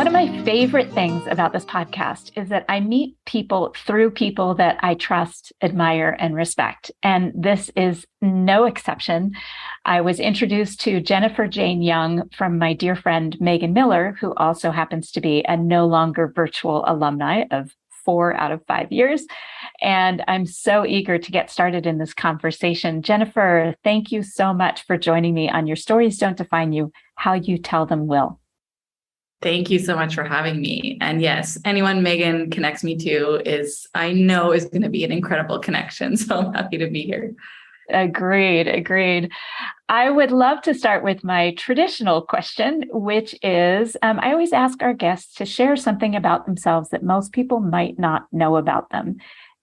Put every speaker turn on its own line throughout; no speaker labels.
One of my favorite things about this podcast is that I meet people through people that I trust, admire, and respect. And this is no exception. I was introduced to Jennifer Jane Young from my dear friend, Megan Miller, who also happens to be a no longer virtual alumni of 4 out of 5 years. And I'm so eager to get started in this conversation. Jennifer, thank you so much for joining me on Your Stories Don't Define You, How You Tell Them Will.
Thank you so much for having me. And yes, anyone Megan connects me to I know is going to be an incredible connection. So I'm happy to be here.
Agreed. I would love to start with my traditional question, which is, I always ask our guests to share something about themselves that most people might not know about them.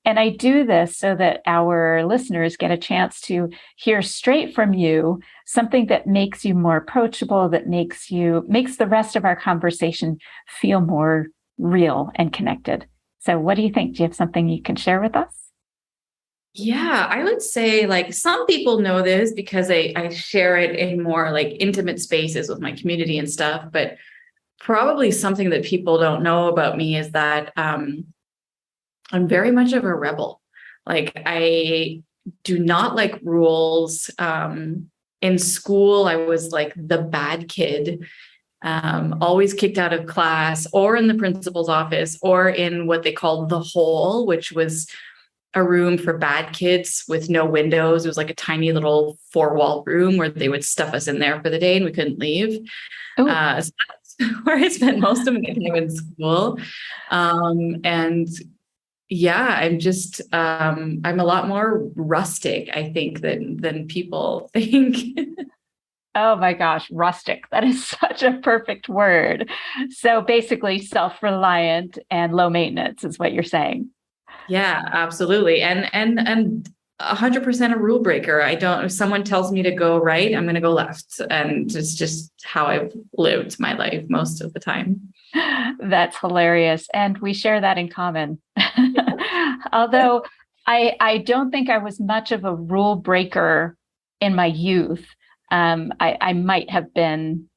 And I do this so that our listeners get a chance to hear straight from you something that makes you more approachable, that makes the rest of our conversation feel more real and connected. So what do you think? Do you have something you can share with us?
Yeah, I would say some people know this because I share it in more intimate spaces with my community and stuff. But probably something that people don't know about me is that I'm very much of a rebel. I do not like rules. In school, I was the bad kid, always kicked out of class or in the principal's office or in what they called the hole, which was a room for bad kids with no windows. It was a tiny little 4-wall room where they would stuff us in there for the day and we couldn't leave. So that's where I spent most of my time in school. And yeah, I'm a lot more rustic, I think, than people think.
Oh my gosh, rustic. That is such a perfect word. So basically self-reliant and low maintenance is what you're saying.
Yeah, absolutely. And 100% a rule breaker. If someone tells me to go right, I'm going to go left. And it's just how I've lived my life most of the time.
That's hilarious. And we share that in common. Although I don't think I was much of a rule breaker in my youth. I might have been.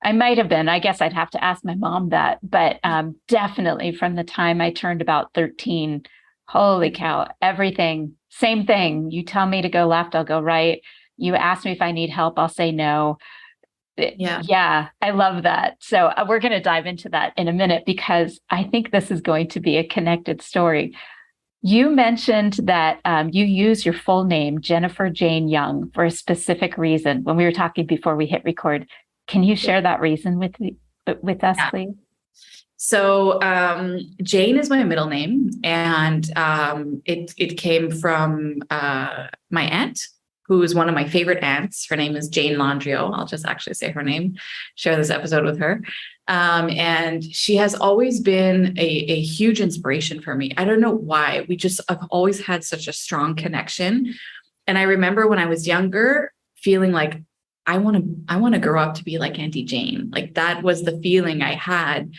I guess I'd have to ask my mom that. But definitely from the time I turned about 13, holy cow, everything, same thing. You tell me to go left, I'll go right. You ask me if I need help, I'll say no. Yeah, I love that. So we're going to dive into that in a minute because I think this is going to be a connected story. You mentioned that you use your full name, Jennifer Jane Young, for a specific reason when we were talking before we hit record. Can you share that reason with us, please?
So Jane is my middle name, and it came from my aunt, who is one of my favorite aunts. Her name is Jane Landrio. I'll just actually say her name, share this episode with her. And she has always been a huge inspiration for me. I don't know why. I've always had such a strong connection. And I remember when I was younger feeling like I want to grow up to be like Auntie Jane. That was the feeling I had.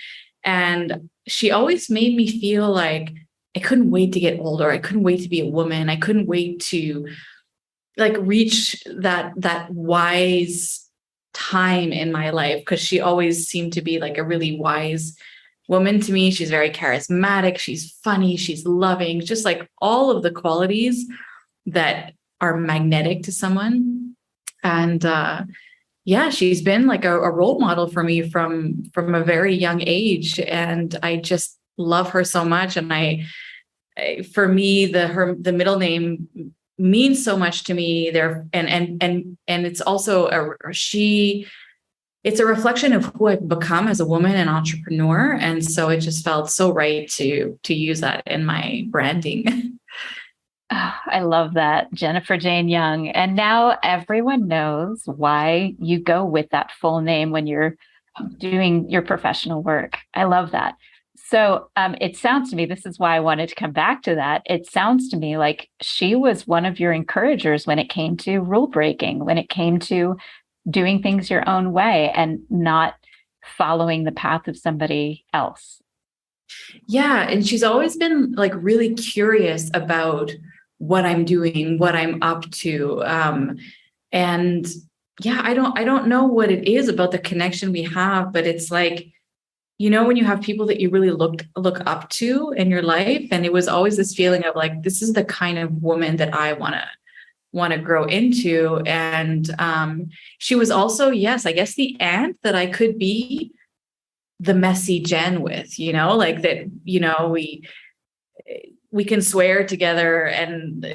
And she always made me feel like I couldn't wait to get older. I couldn't wait to be a woman. I couldn't wait to reach that wise time in my life, because she always seemed to be a really wise woman to me. She's very charismatic. She's funny. She's loving, just all of the qualities that are magnetic to someone. And she's been a role model for me from a very young age. And I just love her so much. And for me, the middle name means so much to me there. And it's also it's a reflection of who I've become as a woman and entrepreneur. And so it just felt so right to use that in my branding.
Oh, I love that, Jennifer Jane Young. And now everyone knows why you go with that full name when you're doing your professional work. I love that. So it sounds to me, this is why I wanted to come back to that. It sounds to me like she was one of your encouragers when it came to rule breaking, when it came to doing things your own way and not following the path of somebody else.
Yeah. And she's always been really curious about what I'm doing, what I'm up to. And yeah, I don't know what it is about the connection we have, but it's when you have people that you really look up to in your life, and it was always this feeling of like, this is the kind of woman that I want to grow into. And she was also, yes, I guess the aunt that I could be the messy Jen with, like that, we can swear together and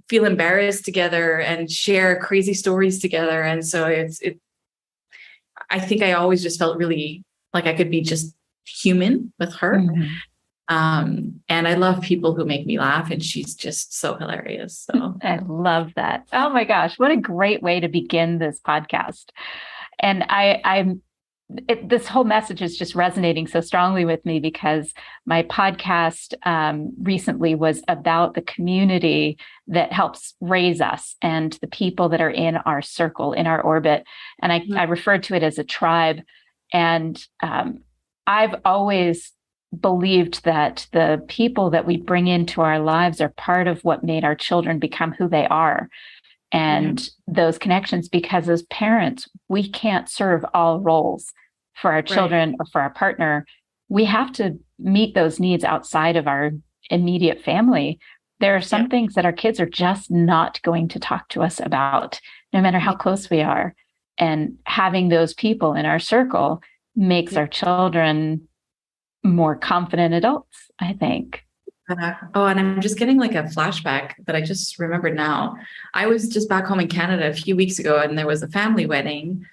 feel embarrassed together and share crazy stories together. And so I think I always just felt really like I could be just human with her.
Mm-hmm.
And I love people who make me laugh, and she's just so hilarious. So
I love that. Oh my gosh, what a great way to begin this podcast. And this whole message is just resonating so strongly with me because my podcast recently was about the community that helps raise us and the people that are in our circle, in our orbit. And I referred to it as a tribe. And I've always believed that the people that we bring into our lives are part of what made our children become who they are. And those connections, because as parents, we can't serve all roles for our children or for our partner. We have to meet those needs outside of our immediate family. There are some things that our kids are just not going to talk to us about, no matter how close we are. And having those people in our circle makes our children more confident adults, I think.
Oh, and I'm just getting like a flashback that I just remembered now. I was just back home in Canada a few weeks ago, and there was a family wedding,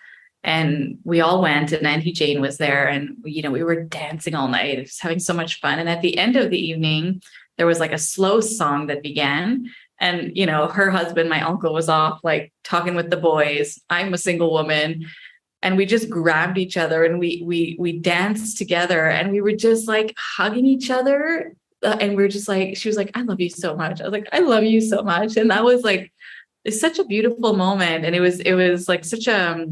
and we all went, and Auntie Jane was there, and we were dancing all night, just having so much fun. And at the end of the evening, there was like a slow song that began, and her husband, my uncle, was off like talking with the boys. I'm a single woman. And we just grabbed each other and we danced together, and we were just like hugging each other. And we were just like, she was like, I love you so much. I was like, I love you so much. And that was like, it's such a beautiful moment. And it was like such a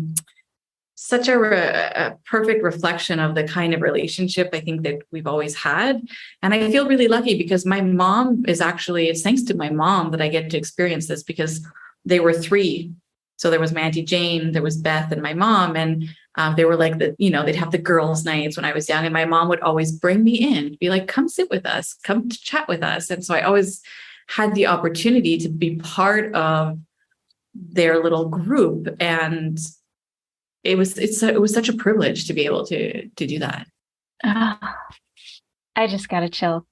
perfect reflection of the kind of relationship I think that we've always had. And I feel really lucky because my mom it's thanks to my mom that I get to experience this, because they were three. So there was my Auntie Jane, there was Beth, and my mom. And they were like they'd have the girls' nights when I was young. And my mom would always bring me in, be like, come sit with us, come to chat with us. And so I always had the opportunity to be part of their little group. And it was such a privilege to be able to do that.
I just got to chill.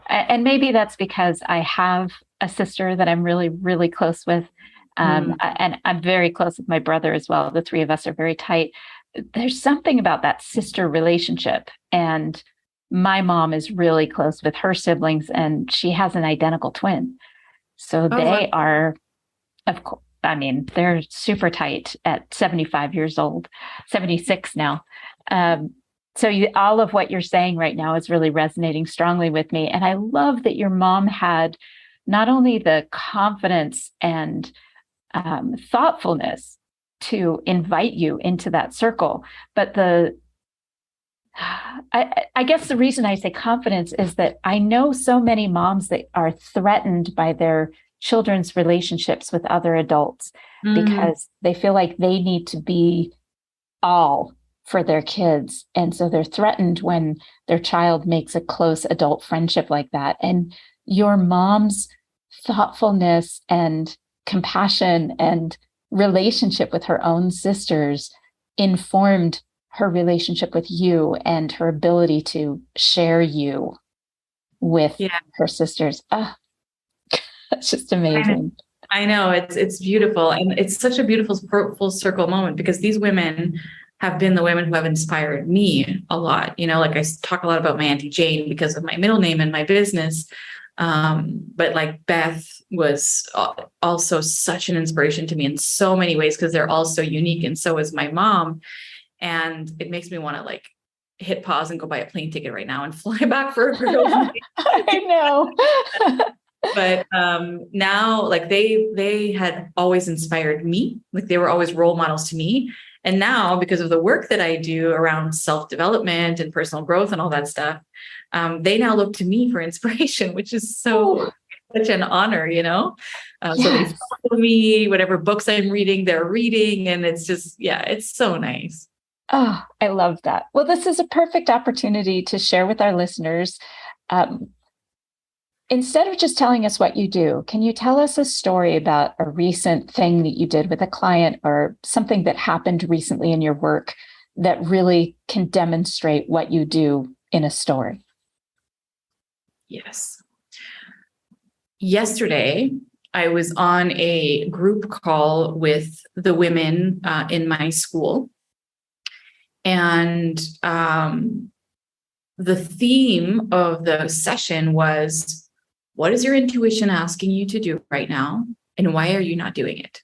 And maybe that's because I have a sister that I'm really, really close with. And I'm very close with my brother as well. The three of us are very tight. There's something about that sister relationship. And my mom is really close with her siblings, and she has an identical twin. So they are, of course, they're super tight at 75 years old, 76 now. So all of what you're saying right now is really resonating strongly with me. And I love that your mom had not only the confidence and thoughtfulness to invite you into that circle, but I guess the reason I say confidence is that I know so many moms that are threatened by their children's relationships with other adults because they feel like they need to be all for their kids. And so they're threatened when their child makes a close adult friendship like that. And your mom's thoughtfulness and compassion and relationship with her own sisters informed her relationship with you and her ability to share you with her sisters. That's just amazing.
I know it's beautiful. And it's such a beautiful full circle moment, because these women have been the women who have inspired me a lot. Like I talk a lot about my Auntie Jane because of my middle name and my business. But like Beth was also such an inspiration to me in so many ways, because they're all so unique. And so is my mom. And it makes me want to like hit pause and go buy a plane ticket right now and fly back for a girls' night.
I know.
But now, like they had always inspired me. Like they were always role models to me. And now, because of the work that I do around self-development and personal growth and all that stuff, they now look to me for inspiration, which is such an honor, So they follow me, whatever books I'm reading, they're reading. And it's just, it's so nice.
Oh, I love that. Well, this is a perfect opportunity to share with our listeners. Um, Instead of just telling us what you do, can you tell us a story about a recent thing that you did with a client or something that happened recently in your work that really can demonstrate what you do in a story?
Yes. Yesterday, I was on a group call with the women in my school. And the theme of the session was, what is your intuition asking you to do right now? And why are you not doing it?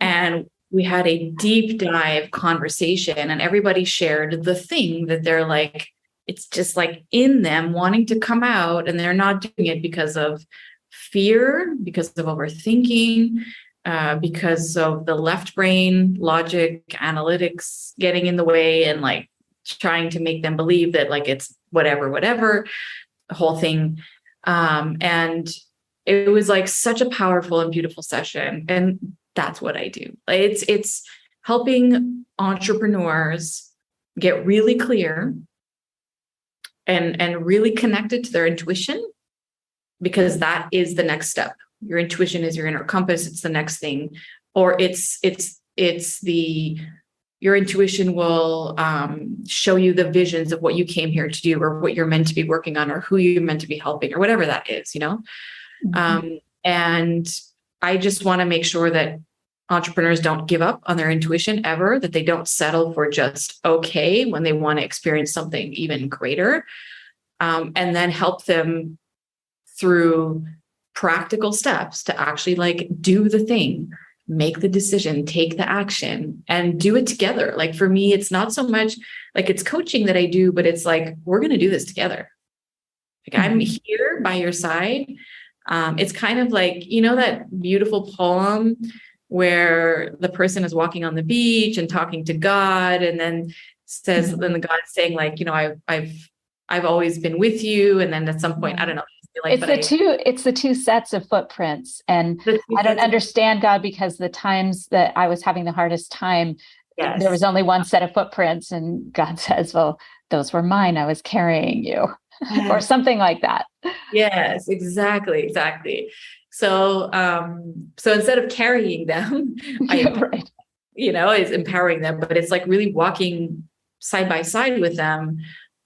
And we had a deep dive conversation, and everybody shared the thing that they're like, it's just like in them wanting to come out, and they're not doing it because of fear, because of overthinking, because of the left brain logic, analytics getting in the way, and like trying to make them believe that like it's whatever, the whole thing. And it was like such a powerful and beautiful session. And that's what I do. It's helping entrepreneurs get really clear and really connected to their intuition, because that is the next step. Your intuition is your inner compass. It's the next thing, or your intuition will show you the visions of what you came here to do, or what you're meant to be working on, or who you're meant to be helping, or whatever that is, you know? Mm-hmm. And I just want to make sure that entrepreneurs don't give up on their intuition ever, that they don't settle for just okay when they want to experience something even greater, and then help them through practical steps to actually like do the thing, make the decision, take the action, and do it together. Like for me, it's not so much like it's coaching that I do, but it's like, we're going to do this together. Like I'm here by your side. It's kind of like, you know, that beautiful poem where the person is walking on the beach and talking to God, and then says, then the God is saying like, you know, I've always been with you. And then at some point, I don't know.
Like, it's the two sets of footprints. And I don't understand God, because the times that I was having the hardest time, yes, there was only one set of footprints. And God says, well, those were mine. I was carrying you. Or something like that.
Yes, exactly. So, so instead of carrying them, right, you know, it's empowering them, but it's like really walking side by side with them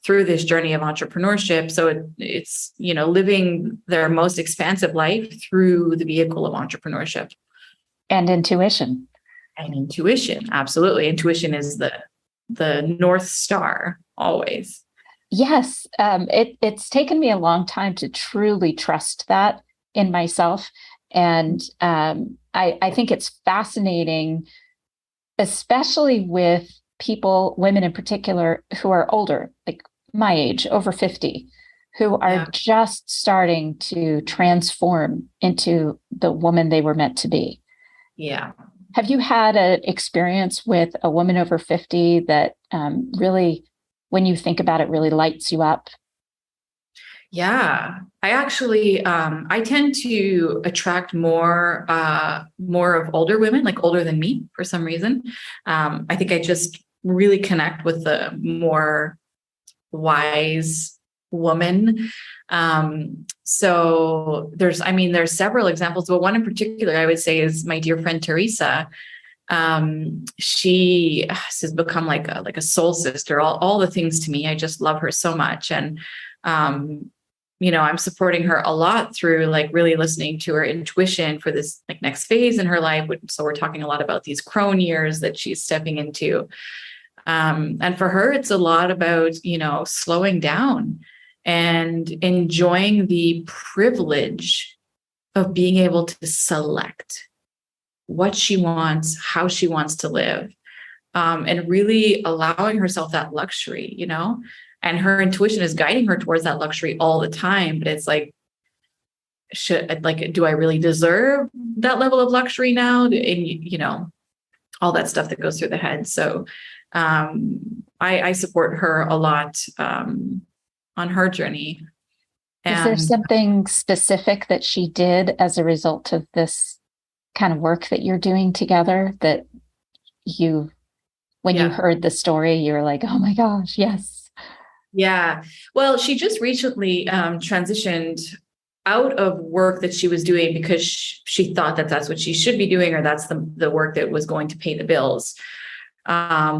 through this journey of entrepreneurship. So it's, you know, living their most expansive life through the vehicle of entrepreneurship.
And intuition.
Absolutely. Intuition is the North Star always.
Yes. It's taken me a long time to truly trust that in myself. And I think it's fascinating, especially with people, women in particular, who are older, like my age, over 50, who are just starting to transform into the woman they were meant to be.
Yeah.
Have you had an experience with a woman over 50 that really, when you think about it, really lights you up?
Yeah, I actually, I tend to attract more of older women, like older than me for some reason. I think I just really connect with the more wise woman. So there's several examples, but one in particular I would say is my dear friend, Teresa. She has become like a soul sister, all the things to me. I just love her so much. And, you know, I'm supporting her a lot through like really listening to her intuition for this like next phase in her life. So we're talking a lot about these crone years that she's stepping into. And for her, it's a lot about, you know, slowing down and enjoying the privilege of being able to select what she wants, how she wants to live, and really allowing herself that luxury, you know, and her intuition is guiding her towards that luxury all the time. But it's like, do I really deserve that level of luxury now? And, you know, all that stuff that goes through the head. So I support her a lot on her journey.
And is there something specific that she did as a result of this kind of work that you're doing together that you when you
Yeah.
heard the story, you were like, oh my gosh, yes.
Yeah. Well, she just recently transitioned out of work that she was doing because she thought that that's what she should be doing, or that's the work that was going to pay the bills,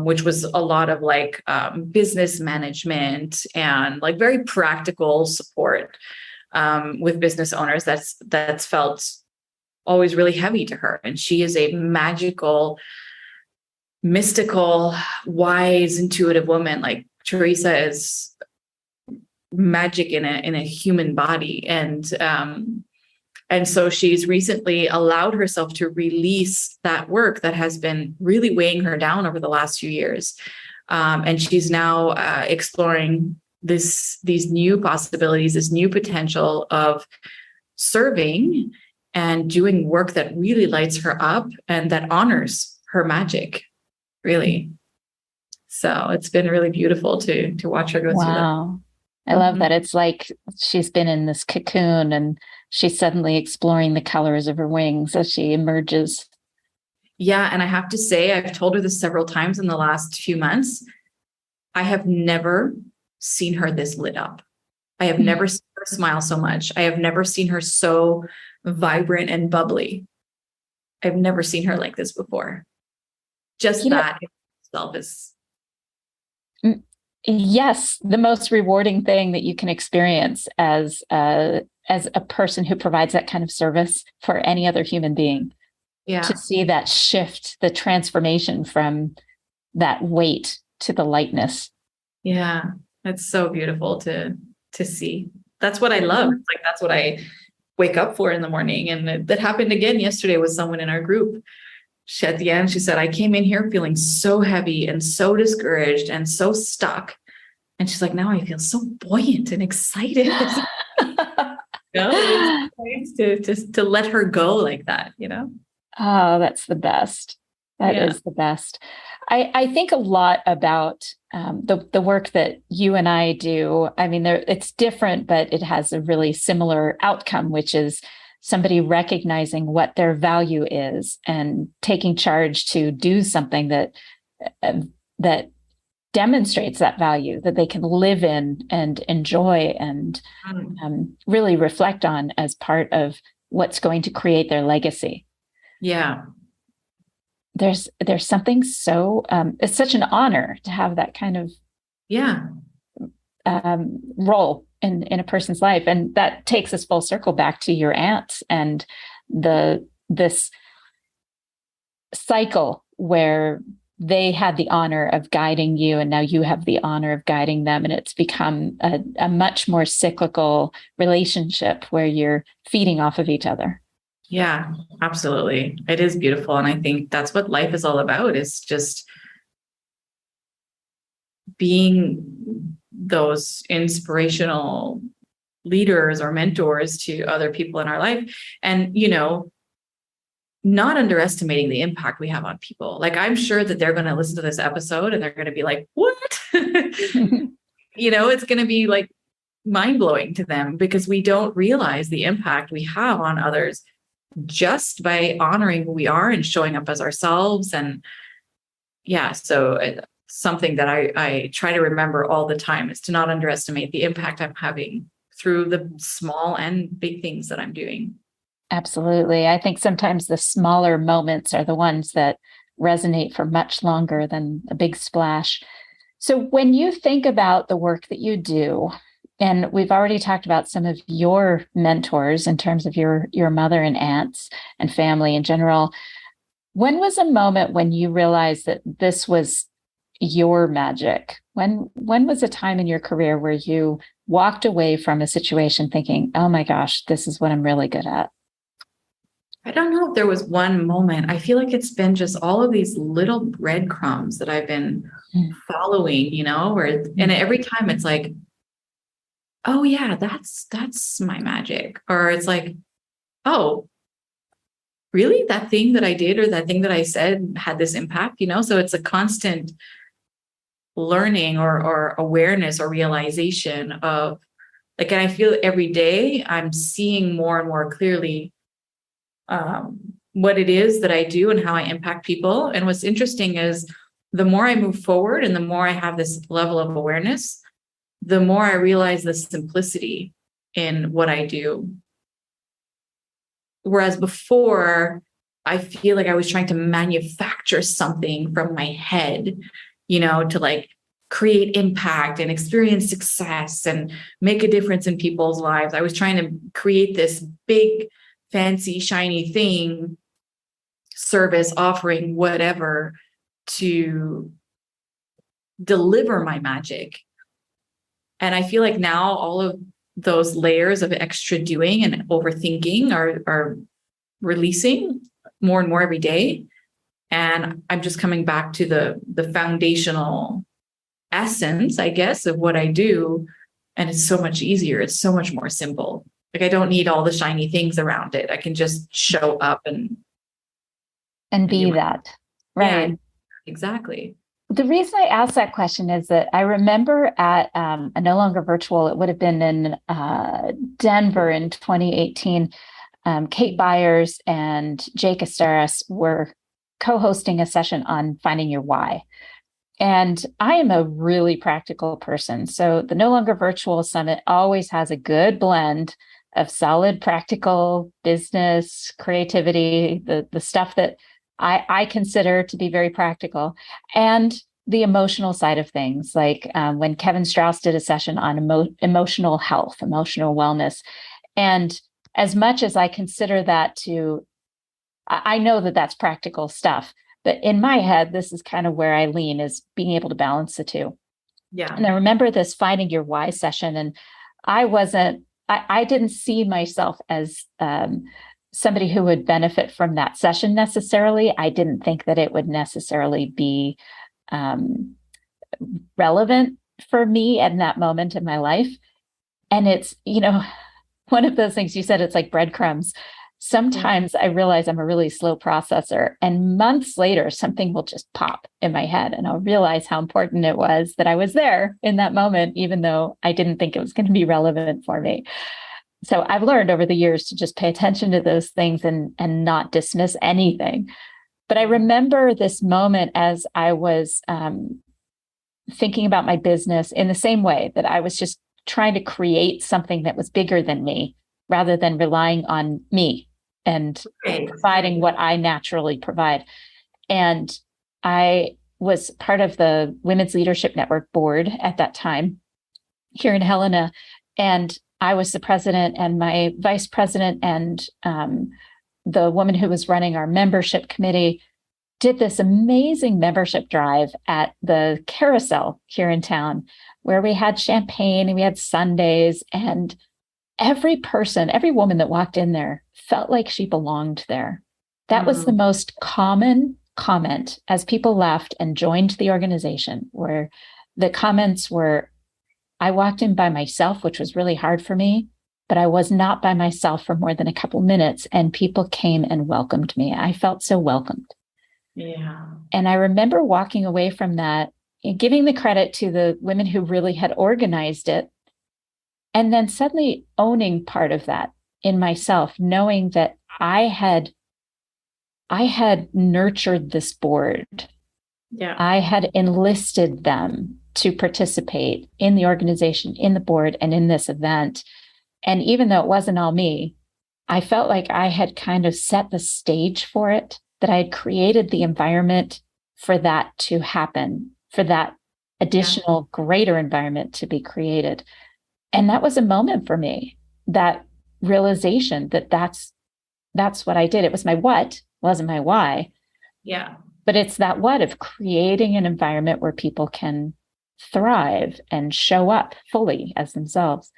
which was a lot of like business management and like very practical support with business owners. That's felt always really heavy to her. And she is a magical, mystical, wise, intuitive woman. Like Teresa is magic in a human body, and so she's recently allowed herself to release that work that has been really weighing her down over the last few years, and she's now exploring these new possibilities, this new potential of serving and doing work that really lights her up and that honors her magic, really. So it's been really beautiful to watch her go through that.
Wow. I love that. It's like she's been in this cocoon and she's suddenly exploring the colors of her wings as she emerges.
Yeah. And I have to say, I've told her this several times in the last few months. I have never seen her this lit up. I have never seen her smile so much. I have never seen her so vibrant and bubbly. I've never seen her like this before. Just that itself is.
Yes, the most rewarding thing that you can experience as a person who provides that kind of service for any other human being.
Yeah.
To see that shift, the transformation from that weight to the lightness.
Yeah, it's so beautiful to see. That's what I love. It's like that's what I wake up for in the morning. And that happened again yesterday with someone in our group. At the end, she said, I came in here feeling so heavy and so discouraged and so stuck. And she's like, now I feel so buoyant and excited. It's nice to let her go like that, you know?
Oh, that's the best. That is the best. I think a lot about the work that you and I do. I mean, it's different, but it has a really similar outcome, which is somebody recognizing what their value is and taking charge to do something that demonstrates that value, that they can live in and enjoy and really reflect on as part of what's going to create their legacy.
Yeah.
There's something so it's such an honor to have that kind of role in a person's life, and that takes us full circle back to your aunts and this cycle where they had the honor of guiding you, and now you have the honor of guiding them, and it's become a much more cyclical relationship where you're feeding off of each other.
Yeah, absolutely. It is beautiful. And I think that's what life is all about, is just being those inspirational leaders or mentors to other people in our life. And, not underestimating the impact we have on people. Like, I'm sure that they're going to listen to this episode and they're going to be like, what? It's going to be like mind blowing to them, because we don't realize the impact we have on others just by honoring who we are and showing up as ourselves. And so something that I try to remember all the time is to not underestimate the impact I'm having through the small and big things that I'm doing.
Absolutely. I think sometimes the smaller moments are the ones that resonate for much longer than a big splash. So when you think about the work that you do, and we've already talked about some of your mentors in terms of your mother and aunts and family in general, when was a moment when you realized that this was your magic? When was a time in your career where you walked away from a situation thinking, oh my gosh, this is what I'm really good at?
I don't know if there was one moment. I feel like it's been just all of these little breadcrumbs that I've been following, and every time it's like, oh yeah, that's my magic. Or it's like, oh, really? That thing that I did or that thing that I said had this impact, So it's a constant learning or awareness or realization of, like, and I feel every day I'm seeing more and more clearly what it is that I do and how I impact people. And what's interesting is the more I move forward and the more I have this level of awareness, the more I realize the simplicity in what I do. Whereas before, I feel like I was trying to manufacture something from my head, to like create impact and experience success and make a difference in people's lives. I was trying to create this big, fancy, shiny thing, service, offering, whatever, to deliver my magic. And I feel like now all of those layers of extra doing and overthinking are releasing more and more every day. And I'm just coming back to the foundational essence, I guess, of what I do. And it's so much easier. It's so much more simple. Like I don't need all the shiny things around it. I can just show up and
be that. Right.
Yeah, exactly.
The reason I asked that question is that I remember at a No Longer Virtual, it would have been in Denver in 2018, Kate Byers and Jake Esteras were co-hosting a session on finding your why. And I am a really practical person. So the No Longer Virtual Summit always has a good blend of solid, practical business, creativity, the stuff that I consider to be very practical, and the emotional side of things. Like when Kevin Strauss did a session on emotional health, emotional wellness. And as much as I consider that I know that that's practical stuff, but in my head, this is kind of where I lean, is being able to balance the two.
Yeah.
And I remember this finding your why session, and I didn't see myself as somebody who would benefit from that session necessarily. I didn't think that it would necessarily be relevant for me in that moment in my life. And it's, one of those things you said, it's like breadcrumbs. Sometimes I realize I'm a really slow processor, and months later, something will just pop in my head and I'll realize how important it was that I was there in that moment, even though I didn't think it was going to be relevant for me. So I've learned over the years to just pay attention to those things and not dismiss anything. But I remember this moment as I was thinking about my business in the same way that I was just trying to create something that was bigger than me, rather than relying on me and providing what I naturally provide. And I was part of the Women's Leadership Network board at that time here in Helena. And I was the president, and my vice president and the woman who was running our membership committee did this amazing membership drive at the Carousel here in town, where we had champagne and we had sundaes, and every woman that walked in there felt like she belonged there. That was the most common comment as people left and joined the organization, where the comments were, I walked in by myself, which was really hard for me, but I was not by myself for more than a couple minutes, and people came and welcomed me. I felt so welcomed.
Yeah.
And I remember walking away from that, giving the credit to the women who really had organized it, and then suddenly owning part of that in myself, knowing that I had nurtured this board.
Yeah.
I had enlisted them to participate in the organization, in the board, and in this event. And even though it wasn't all me, I felt like I had kind of set the stage for it, that I had created the environment for that to happen, for that additional greater environment to be created. And that was a moment for me, that realization that that's what I did. It was my what, wasn't my why.
Yeah.
But it's that what of creating an environment where people can thrive and show up fully as themselves.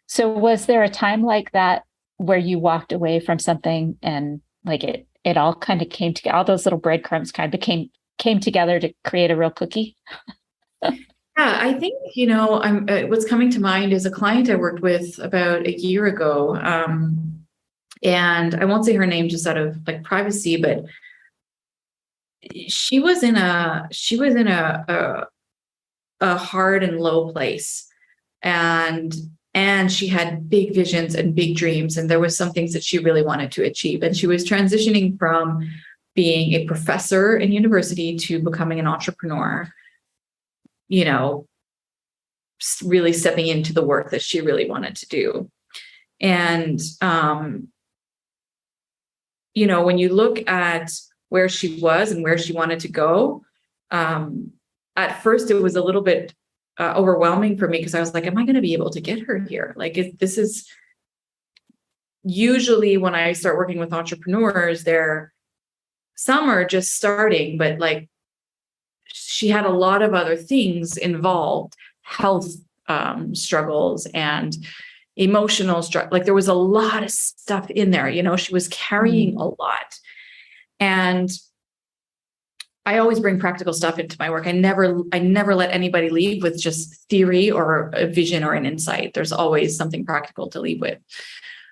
So was there a time like that where you walked away from something and like it all kind of came together, all those little breadcrumbs kind of came together to create a real cookie?
Yeah, I think, what's coming to mind is a client I worked with about a year ago. And I won't say her name just out of like privacy, but she was in a hard and low place. And she had big visions and big dreams. And there was some things that she really wanted to achieve. And she was transitioning from being a professor in university to becoming an entrepreneur, you know, really stepping into the work that she really wanted to do. And, you know, when you look at where she was and where she wanted to go, at first it was a little bit overwhelming for me, because I was like, am I going to be able to get her here? Like, this is usually when I start working with entrepreneurs, some are just starting, but like she had a lot of other things involved, health struggles and emotional struggle. Like there was a lot of stuff in there, you know, she was carrying a lot. And I always bring practical stuff into my work. I never let anybody leave with just theory or a vision or an insight. There's always something practical to leave with.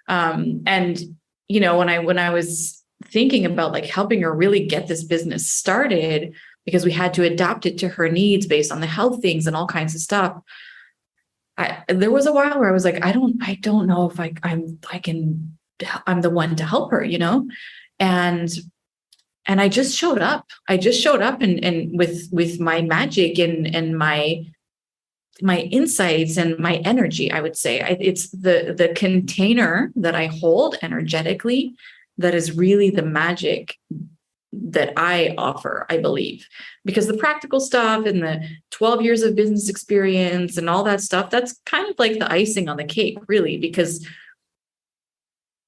And, you know, when I was thinking about like helping her really get this business started, because we had to adapt it to her needs based on the health things and all kinds of stuff, there was a while where I was like, I don't know if I'm the one to help her, you know? And I just showed up. And with my magic and my insights and my energy, I would say. It's the container that I hold energetically that is really the magic that I offer, I believe. Because the practical stuff and the 12 years of business experience and all that stuff, that's kind of like the icing on the cake, really. Because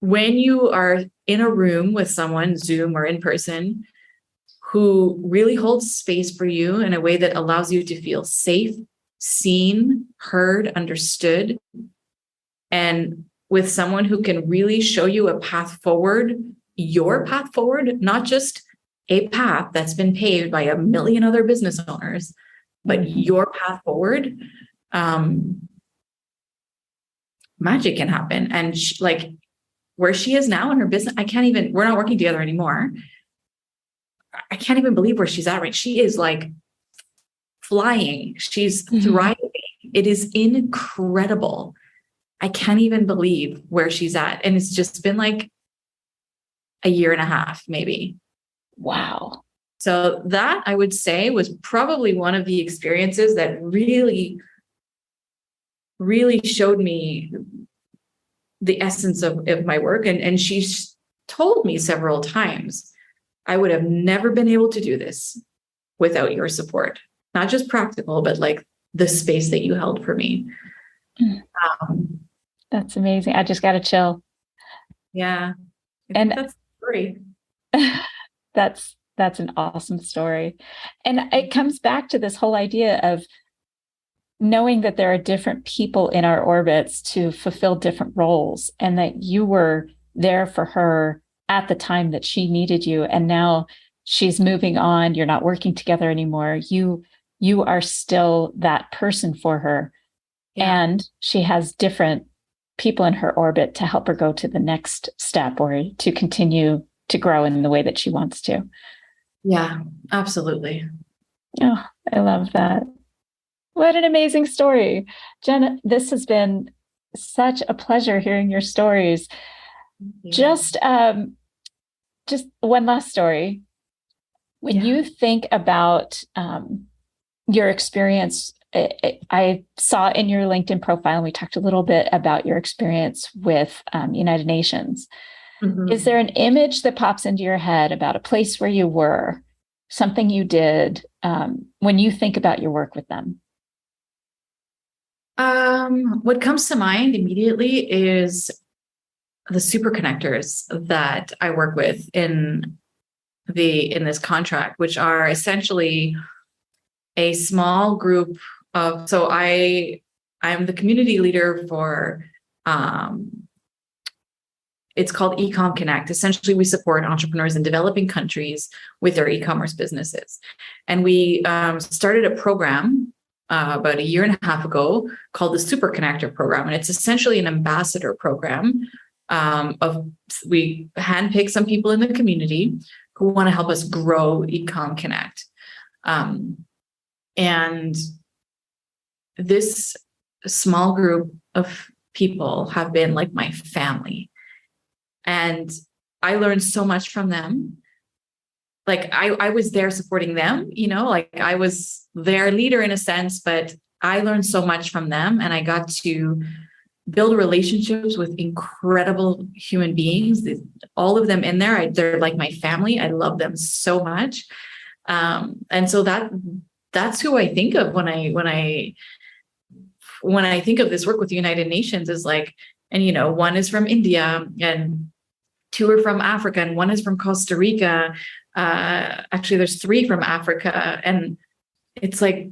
when you are in a room with someone, Zoom or in person, who really holds space for you in a way that allows you to feel safe, seen, heard, understood, and with someone who can really show you a path forward, your path forward, not just a path that's been paved by a million other business owners, but your path forward, magic can happen. And like where she is now in her business, we're not working together anymore. I can't even believe where she's at, right? She is like flying. She's thriving. It is incredible. I can't even believe where she's at. And it's just been like a year and a half, maybe.
Wow.
So that, I would say, was probably one of the experiences that really, really showed me the essence of my work. And she's told me several times, I would have never been able to do this without your support, not just practical, but like the space that you held for me.
That's amazing. I just got to chill.
Yeah.
And
that's great.
That's an awesome story. And it comes back to this whole idea of knowing that there are different people in our orbits to fulfill different roles, and that you were there for her at the time that she needed you. And now she's moving on. You're not working together anymore. You are still that person for her. Yeah. And she has different people in her orbit to help her go to the next step or to continue to grow in the way that she wants to.
Yeah, absolutely.
Oh, I love that. What an amazing story. Jen, this has been such a pleasure hearing your stories. Just one last story. When you think about your experience, I saw in your LinkedIn profile, and we talked a little bit about your experience with United Nations. Mm-hmm. Is there an image that pops into your head about a place where you were, something you did when you think about your work with them?
What comes to mind immediately is the super connectors that I work with in this contract, which are essentially a small group of, so I'm the community leader for, it's called Ecom Connect. Essentially, we support entrepreneurs in developing countries with their e-commerce businesses. And we started a program about a year and a half ago called the Super Connector Program. And it's essentially an ambassador program we handpick some people in the community who want to help us grow Ecom Connect. And this small group of people have been like my family. And I learned so much from them. like I was there supporting them, like I was their leader in a sense, but I learned so much from them, and I got to build relationships with incredible human beings. All of them in there, they're like my family. I love them so much. And so that's who I think of when I think of this work with the United Nations, is like, and one is from India, and two are from Africa, and one is from Costa Rica. Actually, there's three from Africa, and it's like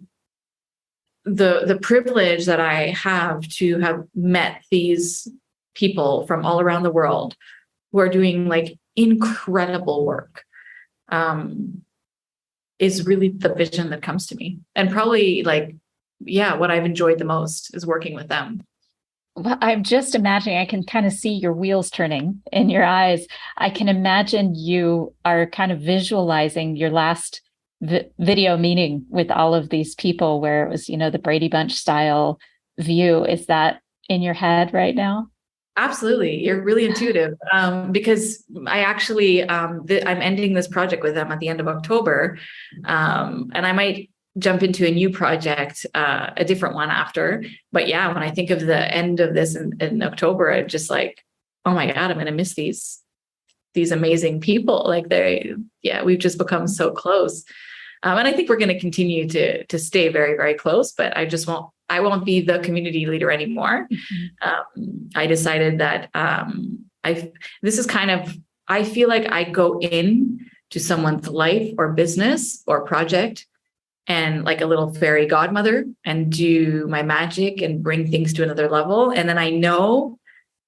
the privilege that I have to have met these people from all around the world who are doing like incredible work, is really the vision that comes to me. And probably like, yeah, what I've enjoyed the most is working with them.
Well, I'm just imagining, I can kind of see your wheels turning in your eyes. I can imagine you are kind of visualizing your last video meeting with all of these people where it was, the Brady Bunch style view. Is that in your head right now?
Absolutely. You're really intuitive, because I actually, I'm ending this project with them at the end of October. And I might jump into a new project, a different one after. But yeah, when I think of the end of this in October, I'm just like, oh my God, I'm going to miss these amazing people. Like we've just become so close. And I think we're going to continue to stay very, very close, but I won't be the community leader anymore. I decided that, this is kind of, I feel like I go in to someone's life or business or project, and like a little fairy godmother, and do my magic and bring things to another level. And then I know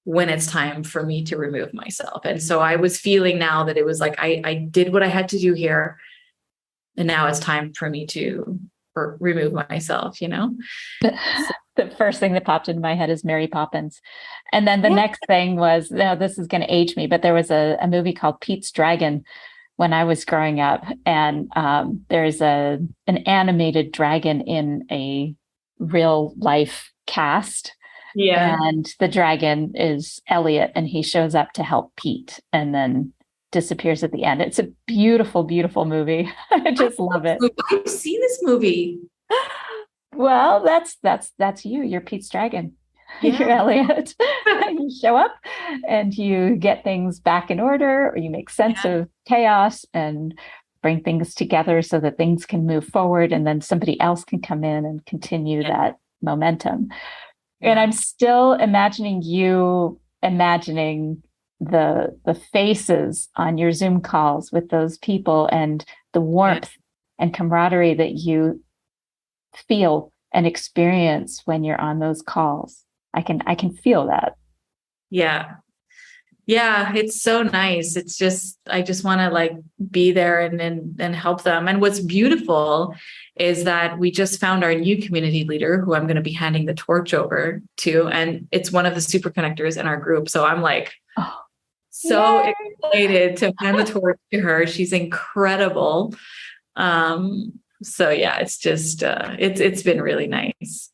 when it's time for me to remove myself. And so I was feeling now that it was like, I did what I had to do here. And now it's time for me to remove myself,
The first thing that popped into my head is Mary Poppins. And then the next thing was, this is going to age me, but there was a movie called Pete's Dragon when I was growing up. And there's an animated dragon in a real life cast.
Yeah.
And the dragon is Elliot, and he shows up to help Pete and then disappears at the end. It's a beautiful, beautiful movie. I just love it.
I've seen this movie.
Well, that's you. You're Pete's dragon. Yeah. You're Elliot. You show up and you get things back in order, or you make sense of chaos and bring things together so that things can move forward, and then somebody else can come in and continue that momentum. And I'm still imagining you imagining the faces on your Zoom calls with those people, and the warmth and camaraderie that you feel and experience when you're on those calls. I can feel that. Yeah.
Yeah, it's so nice. It's just, I just want to like be there and help them. And what's beautiful is that we just found our new community leader, who I'm going to be handing the torch over to. And it's one of the super connectors in our group. So I'm like, so excited to hand the torch to her. She's incredible. So yeah, it's just, it's been really nice.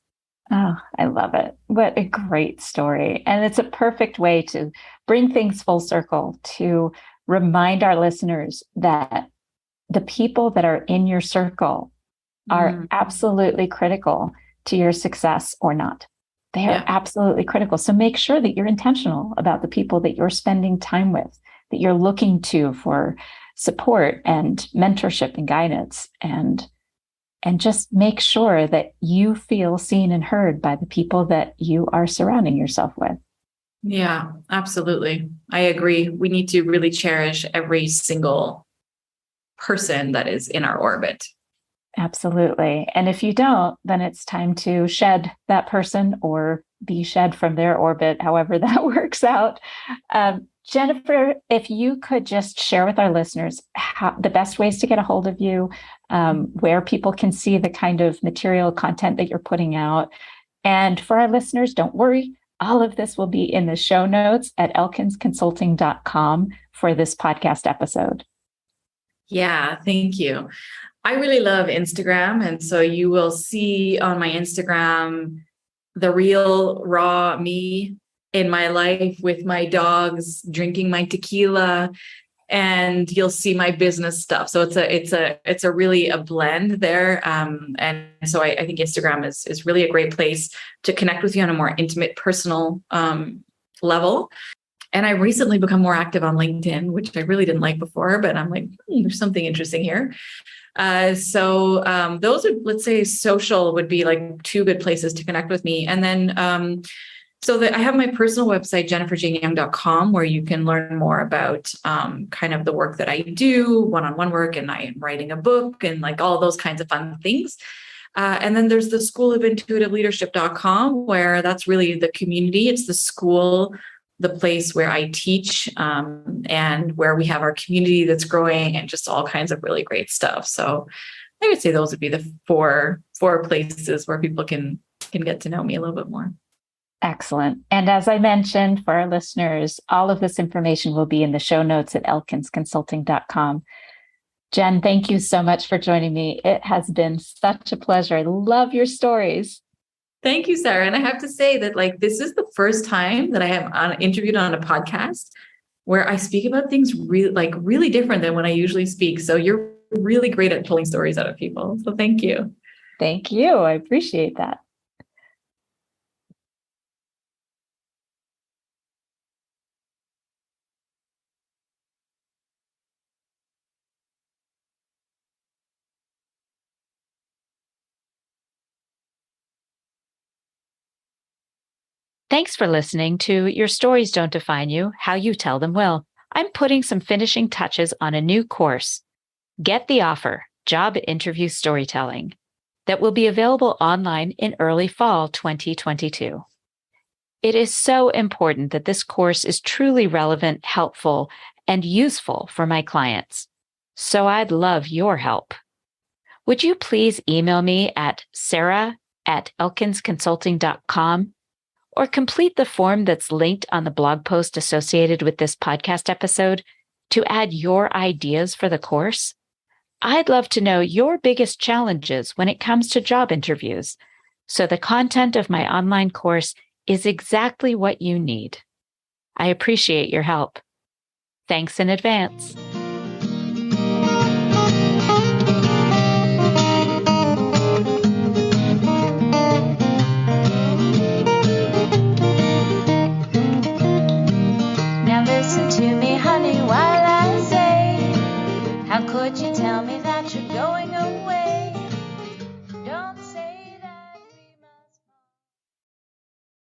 Oh, I love it. What a great story. And it's a perfect way to bring things full circle, to remind our listeners that the people that are in your circle are absolutely critical to your success or not. They are absolutely critical. So make sure that you're intentional about the people that you're spending time with, that you're looking to for support and mentorship and guidance, and just make sure that you feel seen and heard by the people that you are surrounding yourself with.
Yeah, absolutely. I agree. We need to really cherish every single person that is in our orbit.
Absolutely. And if you don't, then it's time to shed that person or be shed from their orbit, however that works out. Jennifer, if you could just share with our listeners the best ways to get a hold of you, where people can see the kind of material content that you're putting out. And for our listeners, don't worry, all of this will be in the show notes at elkinsconsulting.com for this podcast episode.
Yeah, thank you. I really love Instagram. And so you will see on my Instagram the real, raw me in my life with my dogs, drinking my tequila, and you'll see my business stuff. So it's a really a blend there. And so I think Instagram is really a great place to connect with you on a more intimate, personal level. And I recently become more active on LinkedIn, which I really didn't like before, but I'm like, there's something interesting here. So those are, let's say, social would be like two good places to connect with me. And then so that I have my personal website, jenniferjaneyoung.com, where you can learn more about kind of the work that I do, one-on-one work, and I am writing a book and like all those kinds of fun things. And then there's the schoolofintuitiveleadership.com, where that's really the community. It's the school, the place where I teach, and where we have our community that's growing and just all kinds of really great stuff. So I would say those would be the four places where people can get to know me a little bit more.
Excellent. And as I mentioned for our listeners, all of this information will be in the show notes at elkinsconsulting.com. Jen, thank you so much for joining me. It has been such a pleasure. I love your stories.
Thank you, Sarah. And I have to say that like this is the first time that I have interviewed on a podcast where I speak about things really different than when I usually speak. So you're really great at pulling stories out of people. So thank you.
Thank you. I appreciate that. Thanks for listening to Your Stories Don't Define You, How You Tell Them Will. I'm putting some finishing touches on a new course, Get the Offer, Job Interview Storytelling, that will be available online in early fall 2022. It is so important that this course is truly relevant, helpful, and useful for my clients. So I'd love your help. Would you please email me at sarah@elkinsconsulting.com or complete the form that's linked on the blog post associated with this podcast episode to add your ideas for the course? I'd love to know your biggest challenges when it comes to job interviews, so the content of my online course is exactly what you need. I appreciate your help. Thanks in advance.